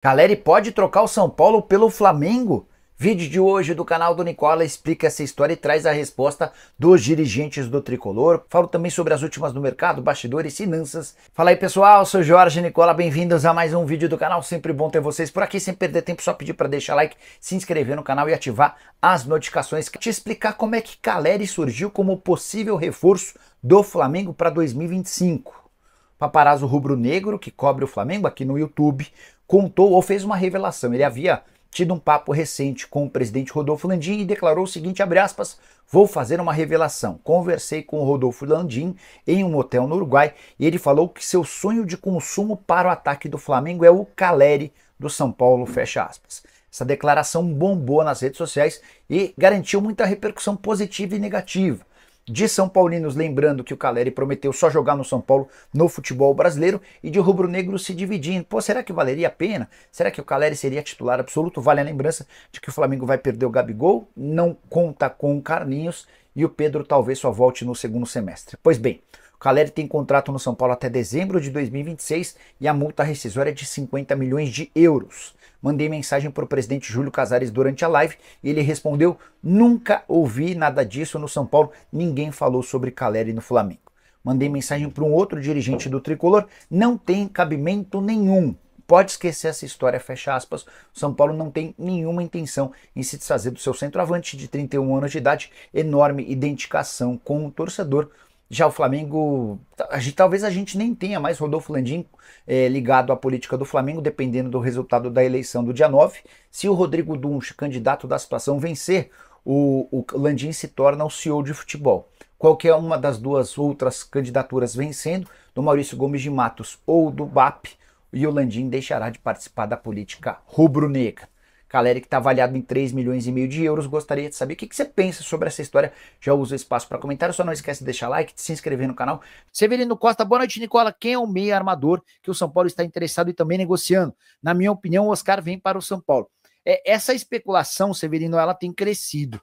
Caleri pode trocar o São Paulo pelo Flamengo? Vídeo de hoje do canal do Nicola explica essa história e traz a resposta dos dirigentes do Tricolor. Falo também sobre as últimas do mercado, bastidores e finanças. Fala aí pessoal, sou Jorge Nicola, bem-vindos a mais um vídeo do canal. Sempre bom ter vocês por aqui, sem perder tempo, só pedir para deixar like, se inscrever no canal e ativar as notificações. Te explicar como é que Caleri surgiu como possível reforço do Flamengo para 2025. Paparazzo rubro-negro, que cobre o Flamengo aqui no YouTube, contou ou fez uma revelação. Ele havia tido um papo recente com o presidente Rodolfo Landim e declarou o seguinte, abre aspas, vou fazer uma revelação. Conversei com o Rodolfo Landim em um hotel no Uruguai e ele falou que seu sonho de consumo para o ataque do Flamengo é o Caleri do São Paulo, fecha aspas. Essa declaração bombou nas redes sociais e garantiu muita repercussão positiva e negativa. De São Paulinos lembrando que o Caleri prometeu só jogar no São Paulo no futebol brasileiro e de rubro-negro se dividindo. Pô, será que valeria a pena? Será que o Caleri seria titular absoluto? Vale a lembrança de que o Flamengo vai perder o Gabigol, não conta com o Carlinhos e o Pedro talvez só volte no segundo semestre. Pois bem, o Caleri tem contrato no São Paulo até dezembro de 2026 e a multa rescisória é de 50 milhões de euros. Mandei mensagem para o presidente Júlio Casares durante a live e ele respondeu, nunca ouvi nada disso no São Paulo, ninguém falou sobre Caleri no Flamengo. Mandei mensagem para um outro dirigente do Tricolor, não tem cabimento nenhum. Pode esquecer essa história, fecha aspas. O São Paulo não tem nenhuma intenção em se desfazer do seu centroavante de 31 anos de idade, enorme identificação com o torcedor. Já o Flamengo, talvez a gente nem tenha mais Rodolfo Landim ligado à política do Flamengo, dependendo do resultado da eleição do dia 9. Se o Rodrigo Dunch, candidato da situação, vencer, o Landim se torna o CEO de futebol. Qualquer uma das duas outras candidaturas vencendo, do Maurício Gomes de Matos ou do BAP, e o Landim deixará de participar da política rubro-negra. Caleri, que está avaliado em 3 milhões e meio de euros, gostaria de saber o que você pensa sobre essa história. Já usa o espaço para comentário, só não esquece de deixar like, de se inscrever no canal. Severino Costa, boa noite, Nicola. Quem é o meio armador que o São Paulo está interessado e também negociando? Na minha opinião, o Oscar vem para o São Paulo. Essa especulação, Severino, ela tem crescido.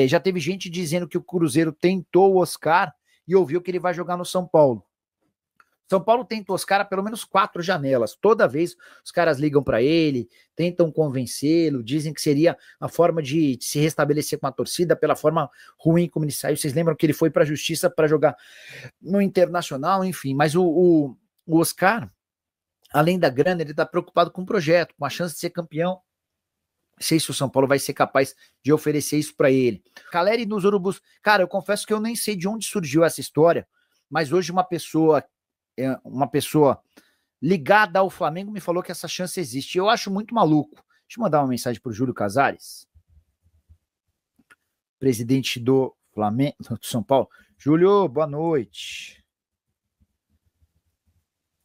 Já teve gente dizendo que o Cruzeiro tentou o Oscar e ouviu que ele vai jogar no São Paulo. São Paulo tenta os caras pelo menos 4 janelas. Toda vez os caras ligam para ele, tentam convencê-lo, dizem que seria a forma de se restabelecer com a torcida, pela forma ruim como ele saiu. Vocês lembram que ele foi para a justiça para jogar no Internacional, enfim. Mas o Oscar, além da grana, ele está preocupado com o projeto, com a chance de ser campeão. Não sei se o São Paulo vai ser capaz de oferecer isso para ele. Caleri nos Urubus. Cara, eu confesso que eu nem sei de onde surgiu essa história, mas hoje uma pessoa ligada ao Flamengo me falou que essa chance existe. Eu acho muito maluco. Deixa eu mandar uma mensagem para o Júlio Casares, presidente do Flamengo, do São Paulo. Júlio, boa noite.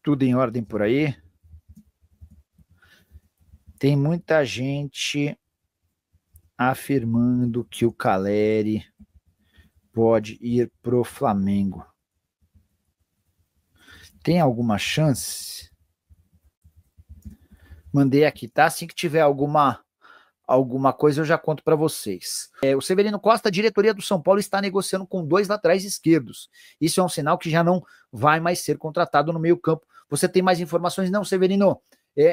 Tudo em ordem por aí? Tem muita gente afirmando que o Caleri pode ir pro Flamengo. Tem alguma chance? Mandei aqui, tá? Assim que tiver alguma coisa eu já conto para vocês. O Severino Costa, a diretoria do São Paulo está negociando com 2 laterais esquerdos. Isso é um sinal que já não vai mais ser contratado no meio campo. Você tem mais informações? Não, Severino.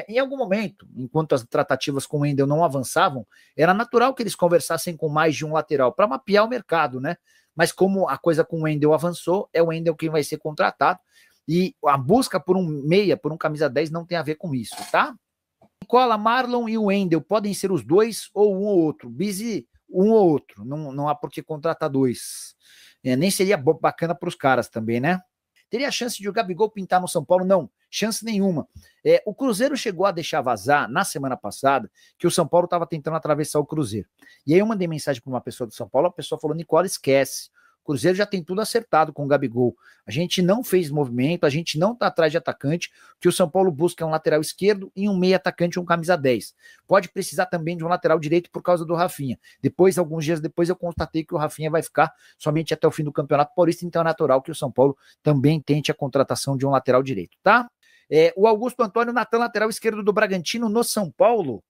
Em algum momento, enquanto as tratativas com o Wendel não avançavam, era natural que eles conversassem com mais de um lateral para mapear o mercado, né? Mas como a coisa com o Wendel avançou, é o Wendel quem vai ser contratado. E a busca por um meia, por um camisa 10, não tem a ver com isso, tá? Nicola, Marlon e o Wendel podem ser os dois ou um ou outro. Busy, um ou outro. Não há por que contratar 2. Nem seria bacana para os caras também, né? Teria chance de o Gabigol pintar no São Paulo? Não, chance nenhuma. O Cruzeiro chegou a deixar vazar na semana passada que o São Paulo estava tentando atravessar o Cruzeiro. E aí eu mandei mensagem para uma pessoa do São Paulo, a pessoa falou, Nicola, esquece. O Cruzeiro já tem tudo acertado com o Gabigol. A gente não fez movimento, a gente não está atrás de atacante. O que o São Paulo busca é um lateral esquerdo e um meio atacante, um camisa 10. Pode precisar também de um lateral direito por causa do Rafinha. Depois, alguns dias depois, eu constatei que o Rafinha vai ficar somente até o fim do Campeonato Paulista, então é natural que o São Paulo também tente a contratação de um lateral direito, tá? O Augusto Antônio Natan, lateral esquerdo do Bragantino no São Paulo.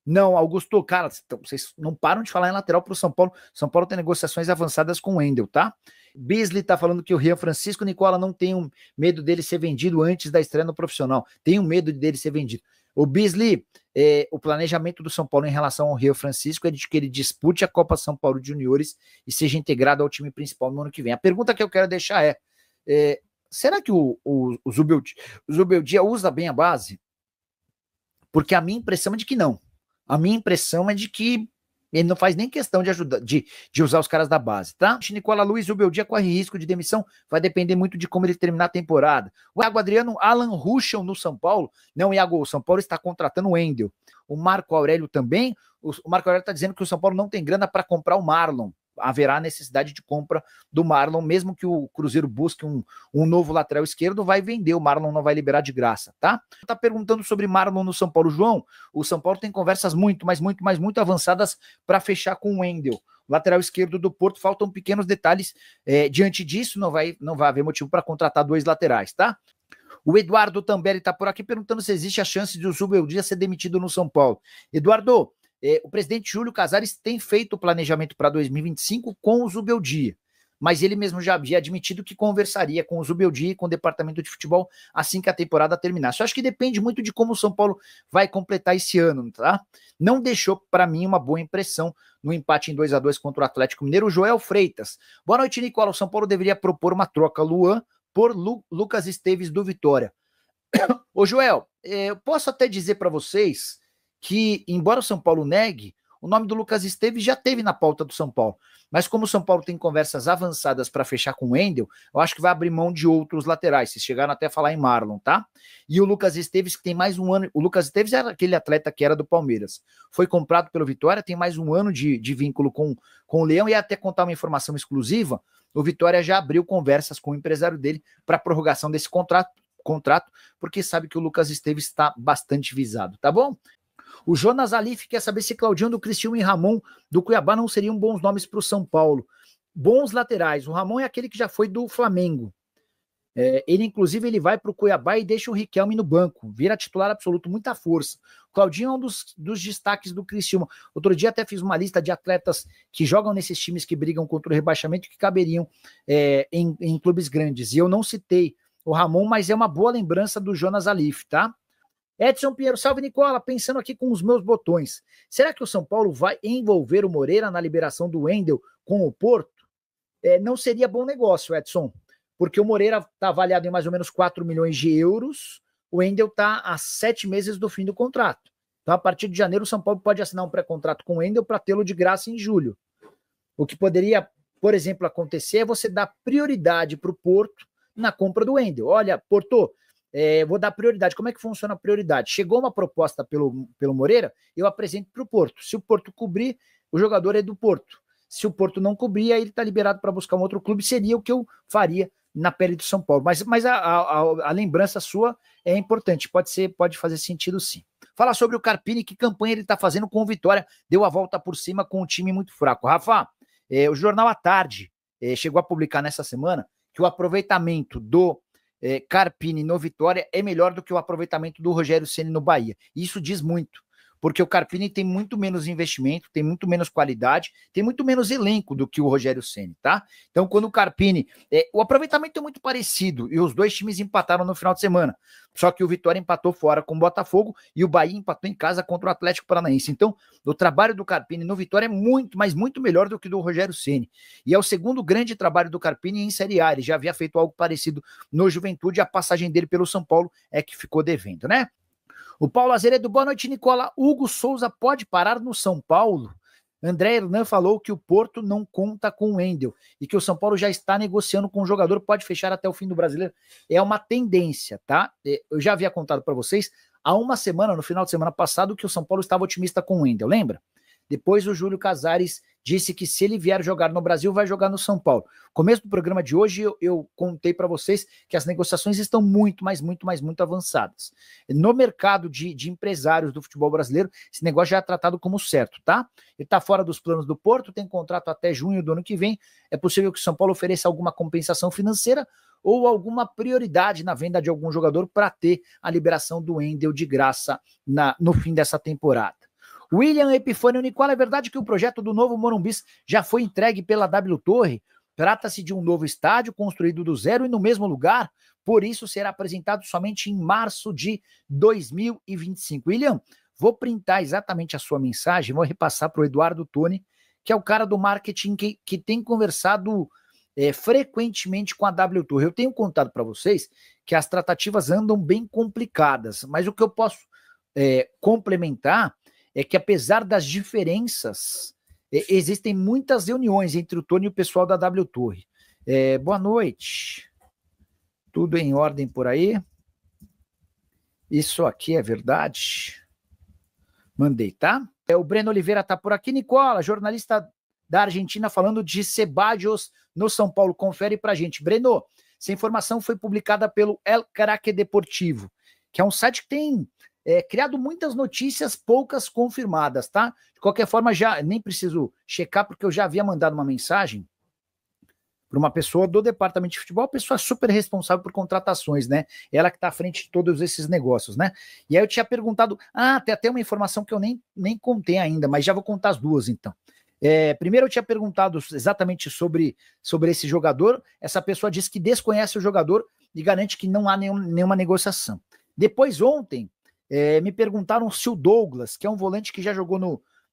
Não, Augusto, cara, vocês não param de falar em lateral para o São Paulo. São Paulo tem negociações avançadas com o Wendel, tá? Beasley tá falando que o Rian Francisco Nicola não tem medo dele ser vendido antes da estreia no profissional. Tenho medo dele ser vendido. O Beasley, o planejamento do São Paulo em relação ao Rio Francisco é de que ele dispute a Copa São Paulo de Juniores e seja integrado ao time principal no ano que vem. A pergunta que eu quero deixar será que o Zubeldia usa bem a base? Porque a minha impressão é de que não. A minha impressão é de que ele não faz nem questão de ajudar, de usar os caras da base, tá? Nicola Luiz, o Beldia corre risco de demissão, vai depender muito de como ele terminar a temporada. O Iago Adriano, Alan Ruschel no São Paulo. Não, Iago, o São Paulo está contratando o Wendel. O Marco Aurélio também. O Marco Aurélio está dizendo que o São Paulo não tem grana para comprar o Marlon. Haverá necessidade de compra do Marlon, mesmo que o Cruzeiro busque um novo lateral esquerdo, vai vender, o Marlon não vai liberar de graça, tá? Tá perguntando sobre Marlon no São Paulo. João, o São Paulo tem conversas muito avançadas para fechar com o Wendel. Lateral esquerdo do Porto, faltam pequenos detalhes. Diante disso, não vai haver motivo para contratar 2 laterais, tá? O Eduardo Tamberi tá por aqui perguntando se existe a chance de o Zubeldia ser demitido no São Paulo. Eduardo, o presidente Júlio Casares tem feito o planejamento para 2025 com o Zubeldia, mas ele mesmo já havia admitido que conversaria com o Zubeldia e com o departamento de futebol assim que a temporada terminasse. Eu acho que depende muito de como o São Paulo vai completar esse ano, tá? Não deixou para mim uma boa impressão no empate em 2-2 contra o Atlético Mineiro. O Joel Freitas. Boa noite, Nicola. O São Paulo deveria propor uma troca Luan por Lucas Esteves do Vitória. Ô Joel, eu posso até dizer para vocês que, embora o São Paulo negue, o nome do Lucas Esteves já teve na pauta do São Paulo. Mas como o São Paulo tem conversas avançadas para fechar com o Wendel, eu acho que vai abrir mão de outros laterais. Vocês chegaram até a falar em Marlon, tá? E o Lucas Esteves, que tem mais um ano... O Lucas Esteves era aquele atleta que era do Palmeiras. Foi comprado pelo Vitória, tem mais um ano de vínculo com o Leão. E até contar uma informação exclusiva, o Vitória já abriu conversas com o empresário dele para prorrogação desse contrato, porque sabe que o Lucas Esteves está bastante visado, tá bom? O Jonas Alif quer saber se Claudinho do Cristiano e Ramon do Cuiabá não seriam bons nomes para o São Paulo. Bons laterais. O Ramon é aquele que já foi do Flamengo. Ele, inclusive, ele vai para o Cuiabá e deixa o Riquelme no banco. Vira titular absoluto, muita força. O Claudinho é um dos destaques do Criciúma. Outro dia até fiz uma lista de atletas que jogam nesses times que brigam contra o rebaixamento que caberiam em clubes grandes. E eu não citei o Ramon, mas é uma boa lembrança do Jonas Alif, tá? Edson Pinheiro, salve Nicola, pensando aqui com os meus botões. Será que o São Paulo vai envolver o Moreira na liberação do Wendel com o Porto? Não seria bom negócio, Edson, porque o Moreira está avaliado em mais ou menos 4 milhões de euros, o Wendel está a 7 meses do fim do contrato. Então, a partir de janeiro, o São Paulo pode assinar um pré-contrato com o Wendel para tê-lo de graça em julho. O que poderia, por exemplo, acontecer é você dar prioridade para o Porto na compra do Wendel. Olha, Porto, vou dar prioridade. Como é que funciona a prioridade? Chegou uma proposta pelo Moreira, eu apresento para o Porto. Se o Porto cobrir, o jogador é do Porto. Se o Porto não cobrir, aí ele está liberado para buscar um outro clube. Seria o que eu faria na pele do São Paulo. Mas a lembrança sua é importante. Pode fazer sentido sim. Fala sobre o Carpini, que campanha ele está fazendo com o Vitória. Deu a volta por cima com um time muito fraco. Rafa, o Jornal à Tarde chegou a publicar nessa semana que o aproveitamento do Carpini no Vitória é melhor do que o aproveitamento do Rogério Ceni no Bahia. Isso diz muito, porque o Carpini tem muito menos investimento, tem muito menos qualidade, tem muito menos elenco do que o Rogério Ceni, tá? Então, quando o Carpini... o aproveitamento é muito parecido, e os dois times empataram no final de semana, só que o Vitória empatou fora com o Botafogo, e o Bahia empatou em casa contra o Atlético Paranaense. Então, o trabalho do Carpini no Vitória é muito, mas muito melhor do que o do Rogério Ceni. E é o segundo grande trabalho do Carpini em Série A. Ele já havia feito algo parecido no Juventude, a passagem dele pelo São Paulo é que ficou devendo, né? O Paulo Azeredo, boa noite, Nicola. Hugo Souza pode parar no São Paulo? André Hernan falou que o Porto não conta com o Wendel e que o São Paulo já está negociando com o jogador, pode fechar até o fim do Brasileiro. É uma tendência, tá? Eu já havia contado para vocês há uma semana, no final de semana passado, que o São Paulo estava otimista com o Wendel, lembra? Depois o Júlio Casares disse que se ele vier jogar no Brasil, vai jogar no São Paulo. Começo do programa de hoje, eu contei para vocês que as negociações estão muito avançadas. No mercado de empresários do futebol brasileiro, esse negócio já é tratado como certo, tá? Ele está fora dos planos do Porto, tem contrato até junho do ano que vem. É possível que o São Paulo ofereça alguma compensação financeira ou alguma prioridade na venda de algum jogador para ter a liberação do Wendel de graça no fim dessa temporada. William Epifânio Nicola, é verdade que o projeto do novo Morumbi já foi entregue pela W Torre? Trata-se de um novo estádio construído do zero e no mesmo lugar? por isso será apresentado somente em março de 2025. William, vou printar exatamente a sua mensagem, vou repassar para o Eduardo Toni, que é o cara do marketing que tem conversado frequentemente com a W Torre. Eu tenho contado para vocês que as tratativas andam bem complicadas, mas o que eu posso complementar é que, apesar das diferenças, existem muitas reuniões entre o Tony e o pessoal da W Torre. Boa noite. Tudo em ordem por aí? Isso aqui é verdade? Mandei, tá? O Breno Oliveira tá por aqui. Nicola, jornalista da Argentina, falando de Ceballos no São Paulo. Confere pra gente. Breno, essa informação foi publicada pelo El Craque Deportivo, que é um site que tem criado muitas notícias, poucas confirmadas, tá? De qualquer forma, já nem preciso checar, porque eu já havia mandado uma mensagem para uma pessoa do departamento de futebol, pessoa super responsável por contratações, né? Ela que está à frente de todos esses negócios, né? E aí eu tinha perguntado, tem até uma informação que eu nem contei ainda, mas já vou contar as duas, então. Primeiro eu tinha perguntado exatamente sobre esse jogador, essa pessoa disse que desconhece o jogador e garante que não há nenhuma negociação. Depois, ontem, me perguntaram se o Douglas, que é um volante que já jogou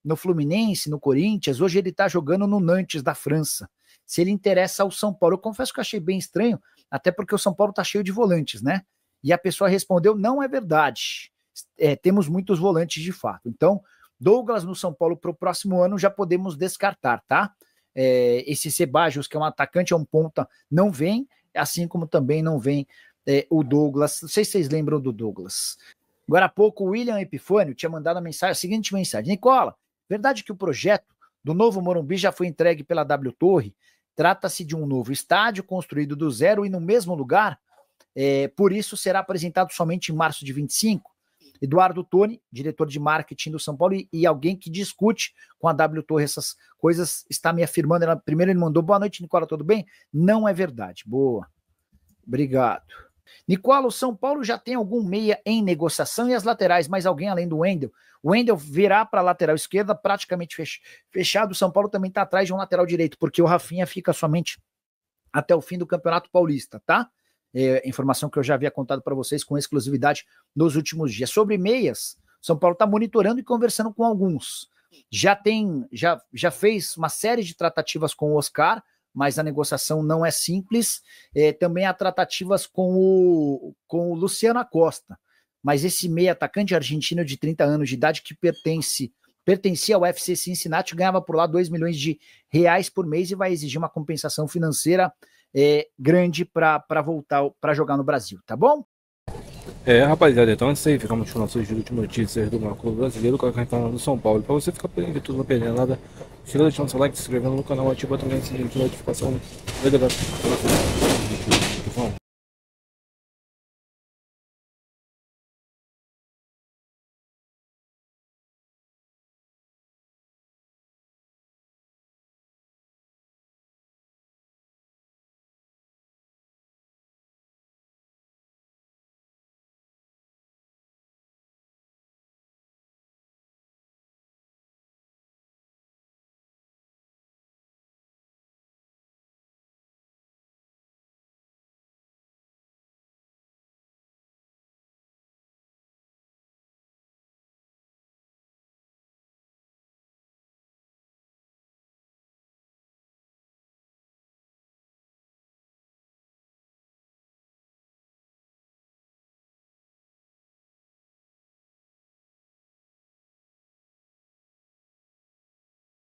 no Fluminense, no Corinthians, hoje ele está jogando no Nantes da França, se ele interessa ao São Paulo. Eu confesso que eu achei bem estranho, até porque o São Paulo está cheio de volantes, né? E a pessoa respondeu, não é verdade. Temos muitos volantes de fato. Então, Douglas no São Paulo para o próximo ano já podemos descartar, tá? Esse Ceballos, que é um atacante, é um ponta, não vem, assim como também não vem o Douglas. Não sei se vocês lembram do Douglas. Agora há pouco o William Epifânio tinha mandado a seguinte mensagem. Nicola, verdade que o projeto do novo Morumbi já foi entregue pela W Torre? Trata-se de um novo estádio construído do zero e no mesmo lugar, por isso será apresentado somente em março de 25. Eduardo Toni, diretor de marketing do São Paulo e alguém que discute com a W Torre essas coisas, está me afirmando. Primeiro ele mandou, boa noite, Nicola, tudo bem? Não é verdade. Boa. Obrigado. Nicola, o São Paulo já tem algum meia em negociação e as laterais, mas alguém além do Wendel? O Wendel virá para a lateral esquerda praticamente fechado. O São Paulo também está atrás de um lateral direito, porque o Rafinha fica somente até o fim do Campeonato Paulista, tá? Informação que eu já havia contado para vocês com exclusividade nos últimos dias. Sobre meias, o São Paulo está monitorando e conversando com alguns. Já fez uma série de tratativas com o Oscar, mas a negociação não é simples. Também há tratativas com o Luciano Acosta, mas esse meia atacante argentino de 30 anos de idade que pertencia ao FC Cincinnati, ganhava por lá 2 milhões de reais por mês e vai exigir uma compensação financeira grande para voltar para jogar no Brasil, tá bom? Rapaziada, então é isso aí, ficamos com nossas últimas notícias do maior clube brasileiro, com a campanha do São Paulo. Para você ficar por dentro de tudo, não perder nada, chega deixando seu like, se inscrevendo no canal, ativa também o sininho de notificação. Valeu, galera.